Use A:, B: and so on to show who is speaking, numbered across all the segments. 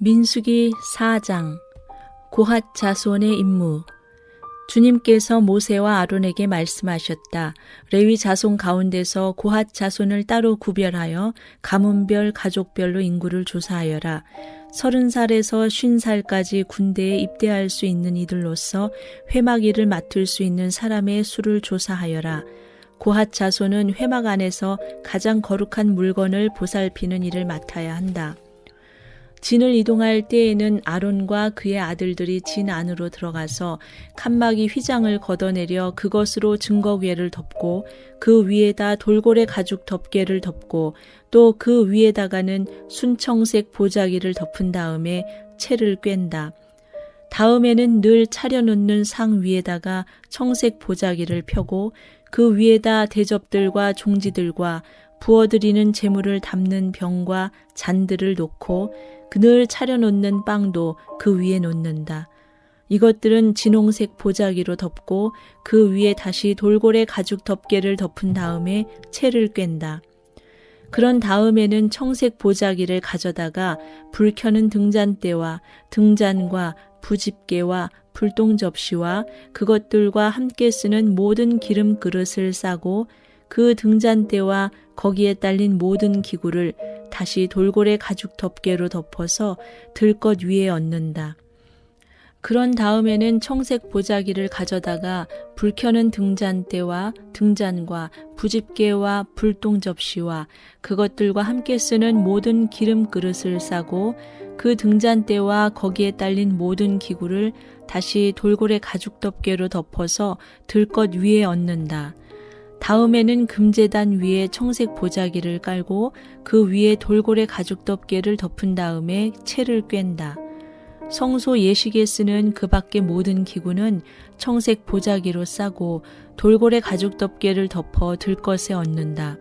A: 민수기 4장 고핫 자손의 임무. 주님께서 모세와 아론에게 말씀하셨다. 레위 자손 가운데서 고핫 자손을 따로 구별하여 가문별 가족별로 인구를 조사하여라. 30살에서 50살까지 군대에 입대할 수 있는 이들로서 회막 일을 맡을 수 있는 사람의 수를 조사하여라. 고핫 자손은 회막 안에서 가장 거룩한 물건을 보살피는 일을 맡아야 한다. 진을 이동할 때에는 아론과 그의 아들들이 진 안으로 들어가서 칸막이 휘장을 걷어내려 그것으로 증거궤를 덮고 그 위에다 돌고래 가죽 덮개를 덮고 또 그 위에다가는 순청색 보자기를 덮은 다음에 채를 꿰다. 다음에는 늘 차려놓는 상 위에다가 청색 보자기를 펴고 그 위에다 대접들과 종지들과 부어드리는 제물을 담는 병과 잔들을 놓고 늘 차려놓는 빵도 그 위에 놓는다. 이것들은 진홍색 보자기로 덮고 그 위에 다시 돌고래 가죽 덮개를 덮은 다음에 채를 꿰다. 그런 다음에는 청색 보자기를 가져다가 불 켜는 등잔대와 등잔과 부집게와 불똥 접시와 그것들과 함께 쓰는 모든 기름 그릇을 싸고 그 등잔대와 거기에 딸린 모든 기구를 다시 돌고래 가죽 덮개로 덮어서 들것 위에 얹는다. 그런 다음에는 청색 보자기를 가져다가 불 켜는 등잔대와 등잔과 부집게와 불똥 접시와 그것들과 함께 쓰는 모든 기름 그릇을 싸고 그 등잔대와 거기에 딸린 모든 기구를 다시 돌고래 가죽 덮개로 덮어서 들것 위에 얹는다. 다음에는 금제단 위에 청색 보자기를 깔고 그 위에 돌고래 가죽 덮개를 덮은 다음에 채를 꿰다. 성소 예식에 쓰는 그 밖의 모든 기구는 청색 보자기로 싸고 돌고래 가죽 덮개를 덮어 들것에 얹는다.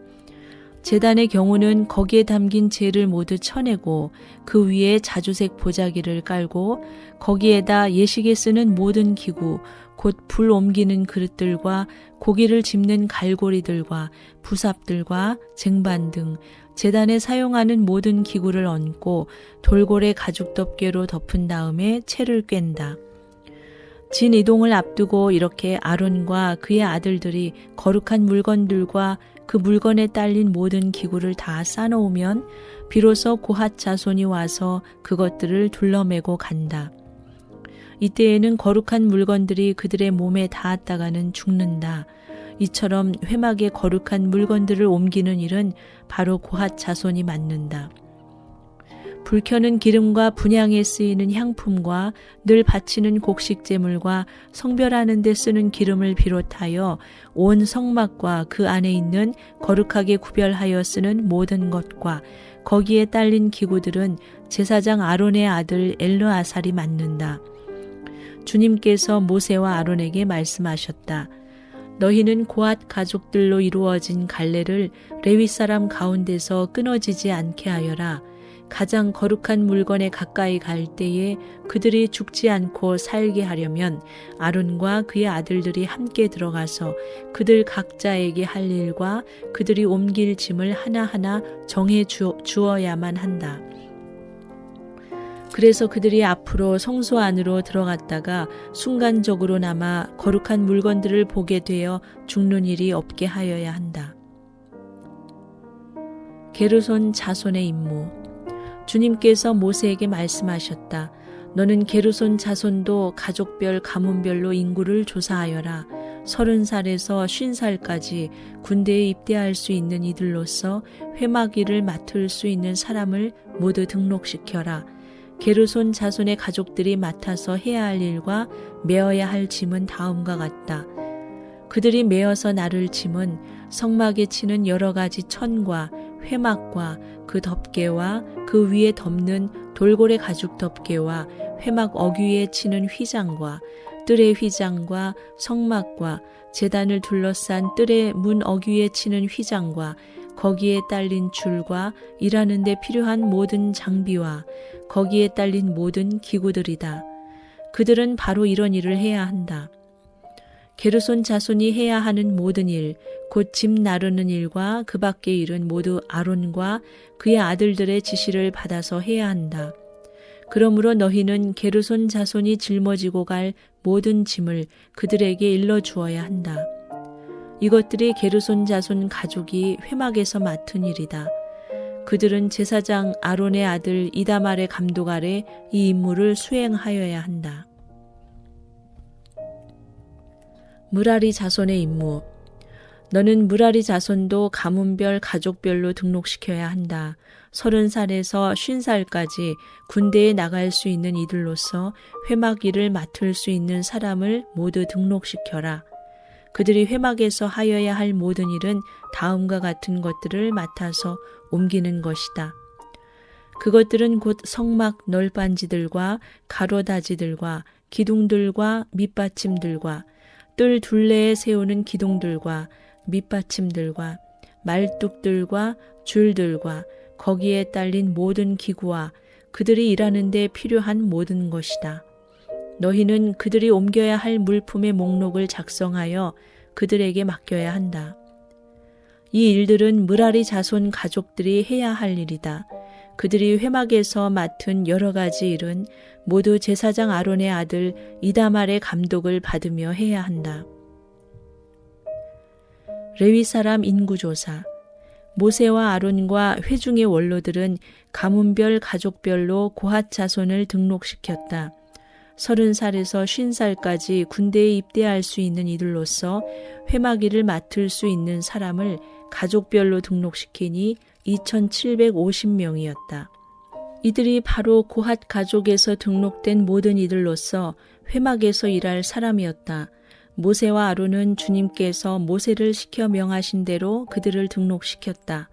A: 제단의 경우는 거기에 담긴 재를 모두 쳐내고 그 위에 자주색 보자기를 깔고 거기에다 예식에 쓰는 모든 기구 곧 불 옮기는 그릇들과 고기를 집는 갈고리들과 부삽들과 쟁반 등 제단에 사용하는 모든 기구를 얹고 돌고래 가죽 덮개로 덮은 다음에 채를 꿰다. 진 이동을 앞두고 이렇게 아론과 그의 아들들이 거룩한 물건들과 그 물건에 딸린 모든 기구를 다 싸놓으면 비로소 고핫 자손이 와서 그것들을 둘러매고 간다. 이때에는 거룩한 물건들이 그들의 몸에 닿았다가는 죽는다. 이처럼 회막에 거룩한 물건들을 옮기는 일은 바로 고핫 자손이 맡는다. 불 켜는 기름과 분향에 쓰이는 향품과 늘 바치는 곡식제물과 성별하는 데 쓰는 기름을 비롯하여 온 성막과 그 안에 있는 거룩하게 구별하여 쓰는 모든 것과 거기에 딸린 기구들은 제사장 아론의 아들 엘르아살이 맡는다. 주님께서 모세와 아론에게 말씀하셨다. 너희는 고핫 가족들로 이루어진 갈래를 레위 사람 가운데서 끊어지지 않게 하여라. 가장 거룩한 물건에 가까이 갈 때에 그들이 죽지 않고 살게 하려면 아론과 그의 아들들이 함께 들어가서 그들 각자에게 할 일과 그들이 옮길 짐을 하나하나 정해 주어야만 한다. 그래서 그들이 앞으로 성소 안으로 들어갔다가 순간적으로나마 거룩한 물건들을 보게 되어 죽는 일이 없게 하여야 한다. 게르손 자손의 임무. 주님께서 모세에게 말씀하셨다. 너는 게르손 자손도 가족별 가문별로 인구를 조사하여라. 30살에서 50살까지 군대에 입대할 수 있는 이들로서 회막 일을 맡을 수 있는 사람을 모두 등록시켜라. 게르손 자손의 가족들이 맡아서 해야 할 일과 메어야 할 짐은 다음과 같다. 그들이 메어서 나를 짐은 성막에 치는 여러 가지 천과 회막과 그 덮개와 그 위에 덮는 돌고래 가죽 덮개와 회막 어귀에 치는 휘장과 뜰의 휘장과 성막과 제단을 둘러싼 뜰의 문 어귀에 치는 휘장과 거기에 딸린 줄과 일하는 데 필요한 모든 장비와 거기에 딸린 모든 기구들이다. 그들은 바로 이런 일을 해야 한다. 게르손 자손이 해야 하는 모든 일, 곧 짐 나르는 일과 그 밖의 일은 모두 아론과 그의 아들들의 지시를 받아서 해야 한다. 그러므로 너희는 게르손 자손이 짊어지고 갈 모든 짐을 그들에게 일러주어야 한다. 이것들이 게르손 자손 가족이 회막에서 맡은 일이다. 그들은 제사장 아론의 아들 이다말의 감독 아래 이 임무를 수행하여야 한다. 무라리 자손의 임무. 너는 무라리 자손도 가문별 가족별로 등록시켜야 한다. 30살에서 50살까지 군대에 나갈 수 있는 이들로서 회막 일을 맡을 수 있는 사람을 모두 등록시켜라. 그들이 회막에서 하여야 할 모든 일은 다음과 같은 것들을 맡아서 옮기는 것이다. 그것들은 곧 성막 널빤지들과 가로다지들과 기둥들과 밑받침들과 뜰 둘레에 세우는 기둥들과 밑받침들과 말뚝들과 줄들과 거기에 딸린 모든 기구와 그들이 일하는 데 필요한 모든 것이다. 너희는 그들이 옮겨야 할 물품의 목록을 작성하여 그들에게 맡겨야 한다. 이 일들은 무라리 자손 가족들이 해야 할 일이다. 그들이 회막에서 맡은 여러 가지 일은 모두 제사장 아론의 아들 이다말의 감독을 받으며 해야 한다. 레위 사람 인구조사. 모세와 아론과 회중의 원로들은 가문별 가족별로 고핫 자손을 등록시켰다. 30살에서 50살까지 군대에 입대할 수 있는 이들로서 회막 일을 맡을 수 있는 사람을 가족별로 등록시키니 2750명이었다. 이들이 바로 고핫 가족에서 등록된 모든 이들로서 회막에서 일할 사람이었다. 모세와 아론은 주님께서 모세를 시켜 명하신 대로 그들을 등록시켰다.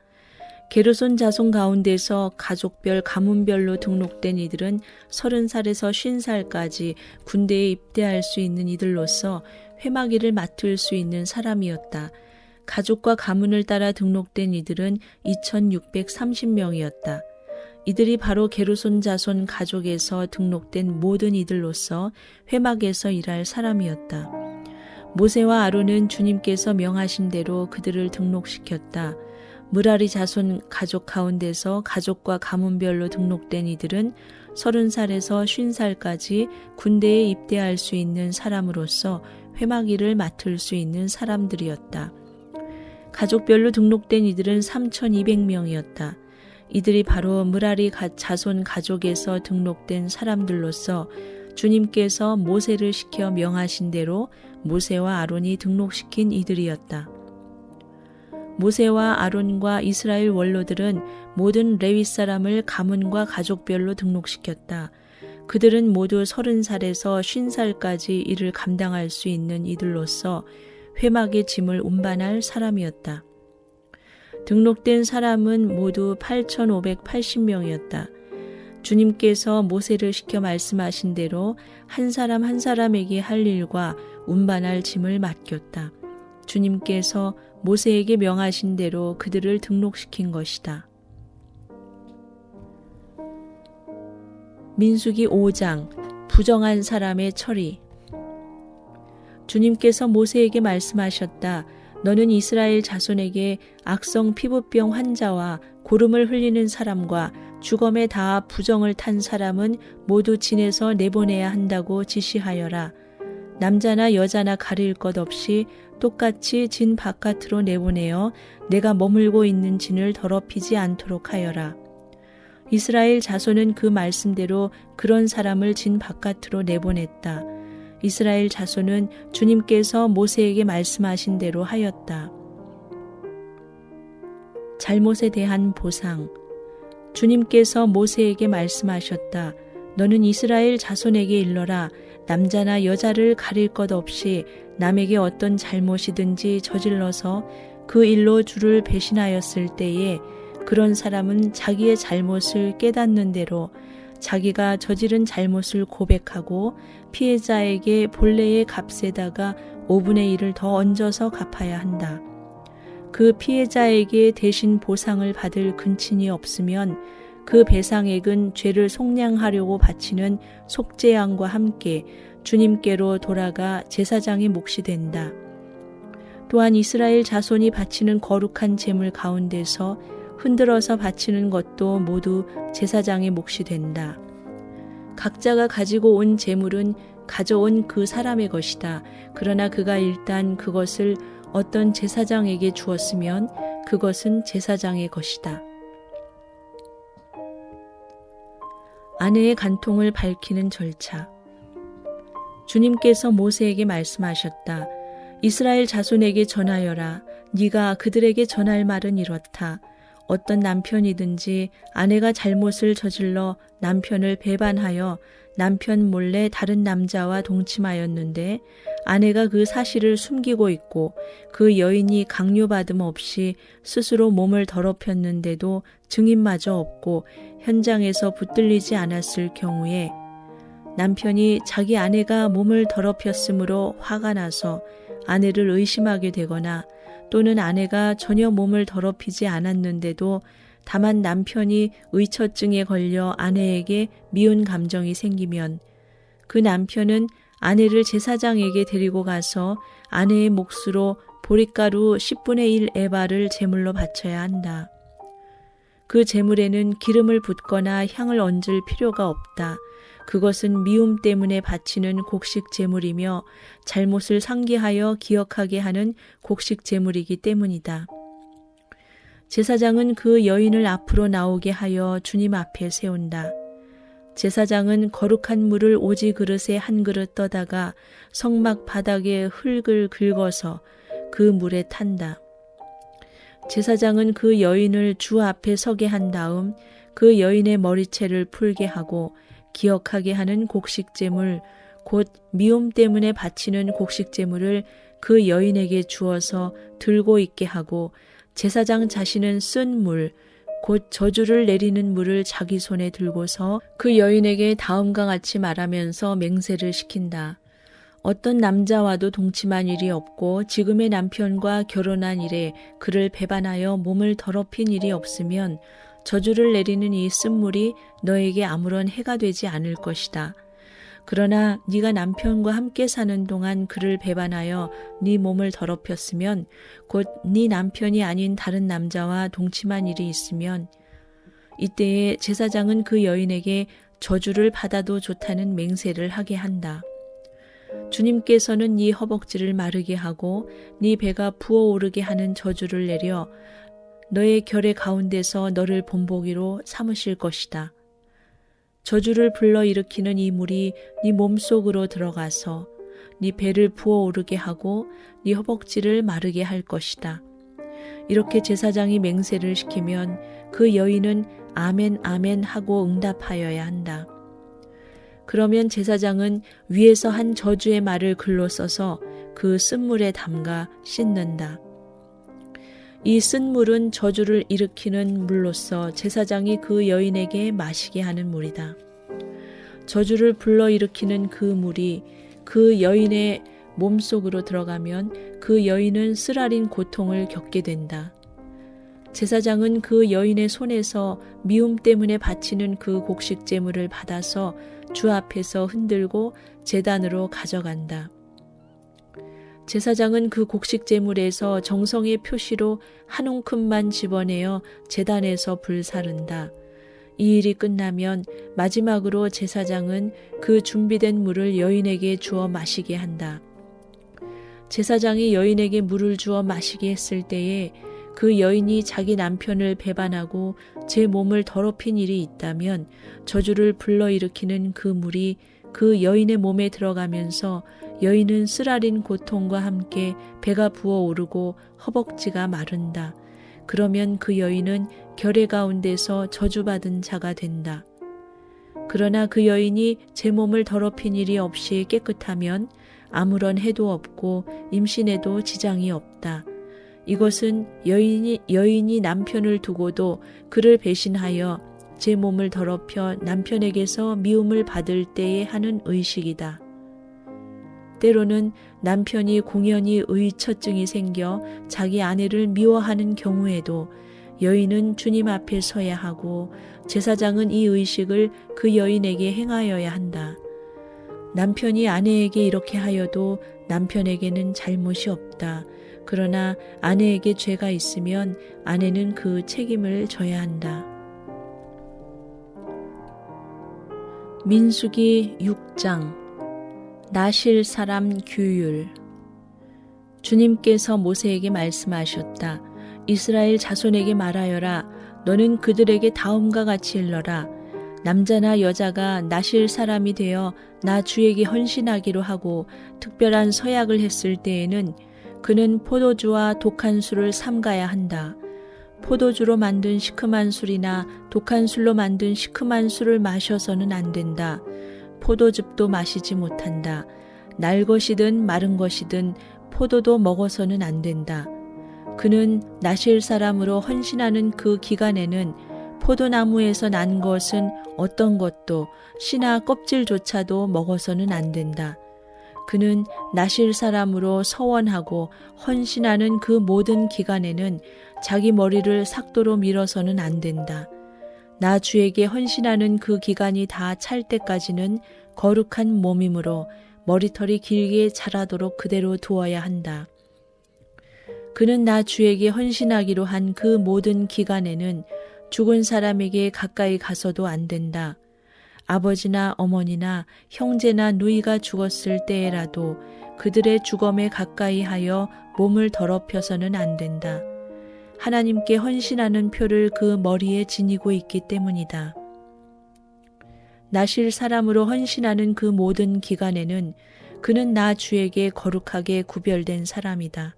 A: 게르손 자손 가운데서 가족별 가문별로 등록된 이들은 30살에서 50살까지 군대에 입대할 수 있는 이들로서 회막 일을 맡을 수 있는 사람이었다. 가족과 가문을 따라 등록된 이들은 2630명이었다. 이들이 바로 게르손 자손 가족에서 등록된 모든 이들로서 회막에서 일할 사람이었다. 모세와 아론은 주님께서 명하신 대로 그들을 등록시켰다. 무라리 자손 가족 가운데서 가족과 가문별로 등록된 이들은 30살에서 50살까지 군대에 입대할 수 있는 사람으로서 회막 일을 맡을 수 있는 사람들이었다. 가족별로 등록된 이들은 3200명이었다. 이들이 바로 무라리 자손 가족에서 등록된 사람들로서 주님께서 모세를 시켜 명하신 대로 모세와 아론이 등록시킨 이들이었다. 모세와 아론과 이스라엘 원로들은 모든 레위 사람을 가문과 가족별로 등록시켰다. 그들은 모두 30살에서 50살까지 일을 감당할 수 있는 이들로서 회막의 짐을 운반할 사람이었다. 등록된 사람은 모두 8580명이었다. 주님께서 모세를 시켜 말씀하신 대로 한 사람 한 사람에게 할 일과 운반할 짐을 맡겼다. 주님께서 모세에게 명하신 대로 그들을 등록시킨 것이다. 민수기 5장 부정한 사람의 처리. 주님께서 모세에게 말씀하셨다. 너는 이스라엘 자손에게 악성 피부병 환자와 고름을 흘리는 사람과 주검에 닿아 부정을 탄 사람은 모두 진에서 내보내야 한다고 지시하여라. 남자나 여자나 가릴 것 없이 똑같이 진 바깥으로 내보내어 내가 머물고 있는 진을 더럽히지 않도록 하여라. 이스라엘 자손은 그 말씀대로 그런 사람을 진 바깥으로 내보냈다. 이스라엘 자손은 주님께서 모세에게 말씀하신 대로 하였다. 잘못에 대한 보상. 주님께서 모세에게 말씀하셨다. 너는 이스라엘 자손에게 일러라. 남자나 여자를 가릴 것 없이 남에게 어떤 잘못이든지 저질러서 그 일로 주를 배신하였을 때에 그런 사람은 자기의 잘못을 깨닫는 대로 자기가 저지른 잘못을 고백하고 피해자에게 본래의 값에다가 5분의 1을 더 얹어서 갚아야 한다. 그 피해자에게 대신 보상을 받을 근친이 없으면 그 배상액은 죄를 속량하려고 바치는 속죄양과 함께 주님께로 돌아가 제사장의 몫이 된다. 또한 이스라엘 자손이 바치는 거룩한 제물 가운데서 흔들어서 바치는 것도 모두 제사장의 몫이 된다. 각자가 가지고 온 재물은 가져온 그 사람의 것이다. 그러나 그가 일단 그것을 어떤 제사장에게 주었으면 그것은 제사장의 것이다. 아내의 간통을 밝히는 절차. 주님께서 모세에게 말씀하셨다. 이스라엘 자손에게 전하여라. 네가 그들에게 전할 말은 이렇다. 어떤 남편이든지 아내가 잘못을 저질러 남편을 배반하여 남편 몰래 다른 남자와 동침하였는데 아내가 그 사실을 숨기고 있고 그 여인이 강요받음 없이 스스로 몸을 더럽혔는데도 증인마저 없고 현장에서 붙들리지 않았을 경우에 남편이 자기 아내가 몸을 더럽혔으므로 화가 나서 아내를 의심하게 되거나 또는 아내가 전혀 몸을 더럽히지 않았는데도 다만 남편이 의처증에 걸려 아내에게 미운 감정이 생기면 그 남편은 아내를 제사장에게 데리고 가서 아내의 몫으로 보릿가루 10분의 1 에바를 제물로 바쳐야 한다. 그 제물에는 기름을 붓거나 향을 얹을 필요가 없다. 그것은 미움 때문에 바치는 곡식 제물이며 잘못을 상기하여 기억하게 하는 곡식 제물이기 때문이다. 제사장은 그 여인을 앞으로 나오게 하여 주님 앞에 세운다. 제사장은 거룩한 물을 오지 그릇에 한 그릇 떠다가 성막 바닥에 흙을 긁어서 그 물에 탄다. 제사장은 그 여인을 주 앞에 서게 한 다음 그 여인의 머리채를 풀게 하고 기억하게 하는 곡식제물, 곧 미움 때문에 바치는 곡식제물을 그 여인에게 주어서 들고 있게 하고 제사장 자신은 쓴 물, 곧 저주를 내리는 물을 자기 손에 들고서 그 여인에게 다음과 같이 말하면서 맹세를 시킨다. 어떤 남자와도 동침한 일이 없고 지금의 남편과 결혼한 이래 그를 배반하여 몸을 더럽힌 일이 없으면 저주를 내리는 이 쓴물이 너에게 아무런 해가 되지 않을 것이다. 그러나 네가 남편과 함께 사는 동안 그를 배반하여 네 몸을 더럽혔으면 곧 네 남편이 아닌 다른 남자와 동침한 일이 있으면 이때에 제사장은 그 여인에게 저주를 받아도 좋다는 맹세를 하게 한다. 주님께서는 네 허벅지를 마르게 하고 네 배가 부어오르게 하는 저주를 내려 너의 결의 가운데서 너를 본보기로 삼으실 것이다. 저주를 불러일으키는 이 물이 네 몸속으로 들어가서 네 배를 부어오르게 하고 네 허벅지를 마르게 할 것이다. 이렇게 제사장이 맹세를 시키면 그 여인은 아멘 아멘 하고 응답하여야 한다. 그러면 제사장은 위에서 한 저주의 말을 글로 써서 그 쓴물에 담가 씻는다. 이 쓴물은 저주를 일으키는 물로서 제사장이 그 여인에게 마시게 하는 물이다. 저주를 불러일으키는 그 물이 그 여인의 몸속으로 들어가면 그 여인은 쓰라린 고통을 겪게 된다. 제사장은 그 여인의 손에서 미움 때문에 바치는 그 곡식 제물을 받아서 주 앞에서 흔들고 제단으로 가져간다. 제사장은 그 곡식 제물에서 정성의 표시로 한 움큼만 집어내어 제단에서 불사른다. 이 일이 끝나면 마지막으로 제사장은 그 준비된 물을 여인에게 주어 마시게 한다. 제사장이 여인에게 물을 주어 마시게 했을 때에 그 여인이 자기 남편을 배반하고 제 몸을 더럽힌 일이 있다면 저주를 불러일으키는 그 물이 그 여인의 몸에 들어가면서 여인은 쓰라린 고통과 함께 배가 부어오르고 허벅지가 마른다. 그러면 그 여인은 결의 가운데서 저주받은 자가 된다. 그러나 그 여인이 제 몸을 더럽힌 일이 없이 깨끗하면 아무런 해도 없고 임신에도 지장이 없다. 이것은 여인이 남편을 두고도 그를 배신하여 제 몸을 더럽혀 남편에게서 미움을 받을 때에 하는 의식이다. 때로는 남편이 공연히 의처증이 생겨 자기 아내를 미워하는 경우에도 여인은 주님 앞에 서야 하고 제사장은 이 의식을 그 여인에게 행하여야 한다. 남편이 아내에게 이렇게 하여도 남편에게는 잘못이 없다. 그러나 아내에게 죄가 있으면 아내는 그 책임을 져야 한다. 민수기 6장 나실 사람 규율. 주님께서 모세에게 말씀하셨다. 이스라엘 자손에게 말하여라. 너는 그들에게 다음과 같이 일러라. 남자나 여자가 나실 사람이 되어 나 주에게 헌신하기로 하고 특별한 서약을 했을 때에는 그는 포도주와 독한 술을 삼가야 한다. 포도주로 만든 시큼한 술이나 독한 술로 만든 시큼한 술을 마셔서는 안 된다. 포도즙도 마시지 못한다. 날 것이든 마른 것이든 포도도 먹어서는 안 된다. 그는 나실 사람으로 헌신하는 그 기간에는 포도나무에서 난 것은 어떤 것도 씨나 껍질조차도 먹어서는 안 된다. 그는 나실 사람으로 서원하고 헌신하는 그 모든 기간에는 자기 머리를 삭도로 밀어서는 안 된다. 나 주에게 헌신하는 그 기간이 다 찰 때까지는 거룩한 몸이므로 머리털이 길게 자라도록 그대로 두어야 한다. 그는 나 주에게 헌신하기로 한 그 모든 기간에는 죽은 사람에게 가까이 가서도 안 된다. 아버지나 어머니나 형제나 누이가 죽었을 때에라도 그들의 주검에 가까이 하여 몸을 더럽혀서는 안 된다. 하나님께 헌신하는 표를 그 머리에 지니고 있기 때문이다. 나실 사람으로 헌신하는 그 모든 기간에는 그는 나 주에게 거룩하게 구별된 사람이다.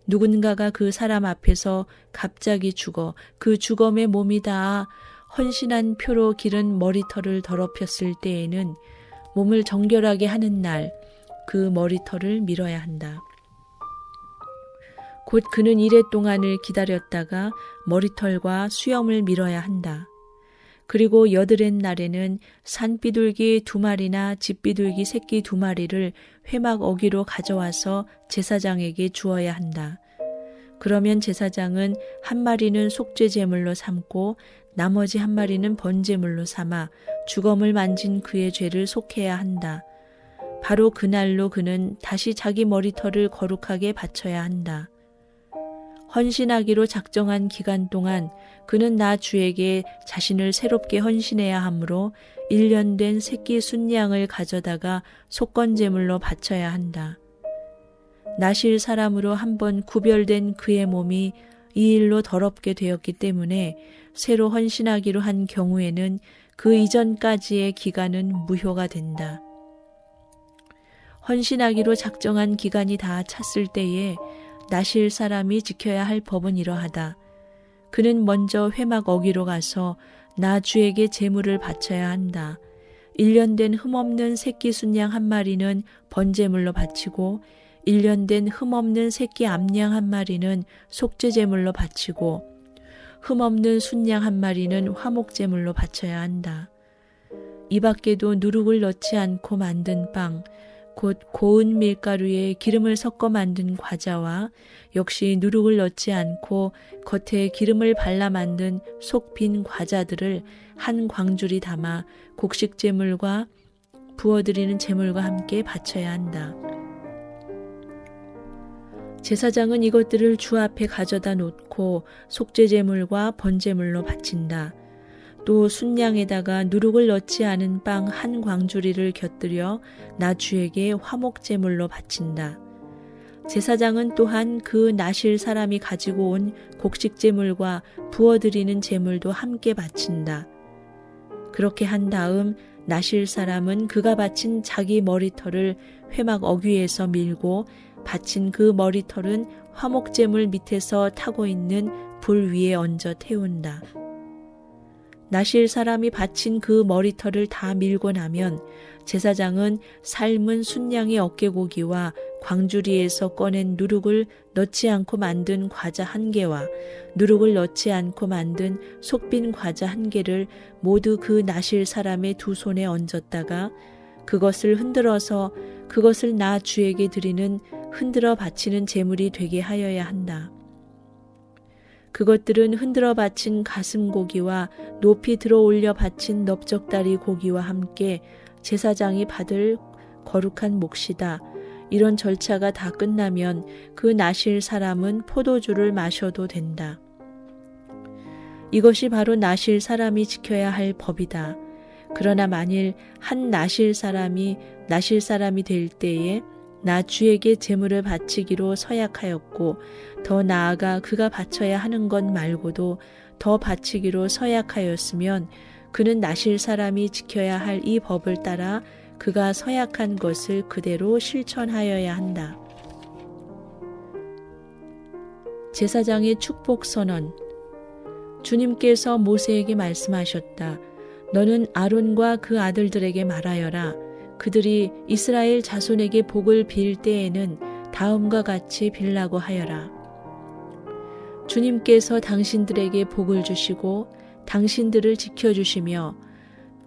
A: 누군가가 그 사람 앞에서 갑자기 죽어 그 주검에 몸이 닿아 헌신한 표로 기른 머리털을 더럽혔을 때에는 몸을 정결하게 하는 날 그 머리털을 밀어야 한다. 곧 그는 이레 동안을 기다렸다가 머리털과 수염을 밀어야 한다. 그리고 여드렛 날에는 산비둘기 2마리나 집비둘기 새끼 2마리를 회막 어기로 가져와서 제사장에게 주어야 한다. 그러면 제사장은 1마리는 속죄 제물로 삼고 나머지 1마리는 번제물로 삼아 주검을 만진 그의 죄를 속해야 한다. 바로 그날로 그는 다시 자기 머리털을 거룩하게 바쳐야 한다. 헌신하기로 작정한 기간 동안 그는 나 주에게 자신을 새롭게 헌신해야 하므로 1년 된 새끼 순양을 가져다가 속건제물로 바쳐야 한다. 나실 사람으로 한번 구별된 그의 몸이 이 일로 더럽게 되었기 때문에 새로 헌신하기로 한 경우에는 그 이전까지의 기간은 무효가 된다. 헌신하기로 작정한 기간이 다 찼을 때에 나실 사람이 지켜야 할 법은 이러하다. 그는 먼저 회막 어기로 가서 나 주에게 제물을 바쳐야 한다. 1년 된 흠없는 새끼 순양 1마리는 번제물로 바치고 1년 된 흠없는 새끼 암양 1마리는 속죄제물로 바치고 흠없는 순양 1마리는 화목제물로 바쳐야 한다. 이 밖에도 누룩을 넣지 않고 만든 빵, 곧 고운 밀가루에 기름을 섞어 만든 과자와 역시 누룩을 넣지 않고 겉에 기름을 발라 만든 속 빈 과자들을 한 광주리 담아 곡식제물과 부어드리는 제물과 함께 바쳐야 한다. 제사장은 이것들을 주 앞에 가져다 놓고 속죄제물과 번제물로 바친다. 또 순양에다가 누룩을 넣지 않은 빵 1광주리를 곁들여 나 주에게 화목제물로 바친다. 제사장은 또한 그 나실 사람이 가지고 온 곡식제물과 부어드리는 제물도 함께 바친다. 그렇게 한 다음 나실 사람은 그가 바친 자기 머리털을 회막 어귀에서 밀고 바친 그 머리털은 화목제물 밑에서 타고 있는 불 위에 얹어 태운다. 나실 사람이 바친 그 머리털을 다 밀고 나면 제사장은 삶은 순양의 어깨고기와 광주리에서 꺼낸 누룩을 넣지 않고 만든 과자 1개와 누룩을 넣지 않고 만든 속빈 과자 1개를 모두 그 나실 사람의 2 손에 얹었다가 그것을 흔들어서 그것을 나 주에게 드리는 흔들어 바치는 제물이 되게 하여야 한다. 그것들은 흔들어 바친 가슴고기와 높이 들어 올려 바친 넓적다리 고기와 함께 제사장이 받을 거룩한 몫이다. 이런 절차가 다 끝나면 그 나실 사람은 포도주를 마셔도 된다. 이것이 바로 나실 사람이 지켜야 할 법이다. 그러나 만일 한 나실 사람이 될 때에 나 주에게 제물을 바치기로 서약하였고 더 나아가 그가 바쳐야 하는 것 말고도 더 바치기로 서약하였으면 그는 나실 사람이 지켜야 할 이 법을 따라 그가 서약한 것을 그대로 실천하여야 한다. 제사장의 축복 선언. 주님께서 모세에게 말씀하셨다. 너는 아론과 그 아들들에게 말하여라. 그들이 이스라엘 자손에게 복을 빌 때에는 다음과 같이 빌라고 하여라. 주님께서 당신들에게 복을 주시고 당신들을 지켜주시며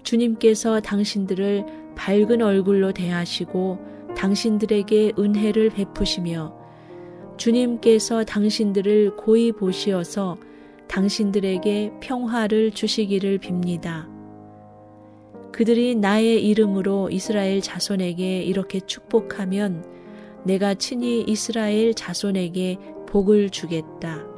A: 주님께서 당신들을 밝은 얼굴로 대하시고 당신들에게 은혜를 베푸시며 주님께서 당신들을 고이 보시어서 당신들에게 평화를 주시기를 빕니다. 그들이 나의 이름으로 이스라엘 자손에게 이렇게 축복하면 내가 친히 이스라엘 자손에게 복을 주겠다.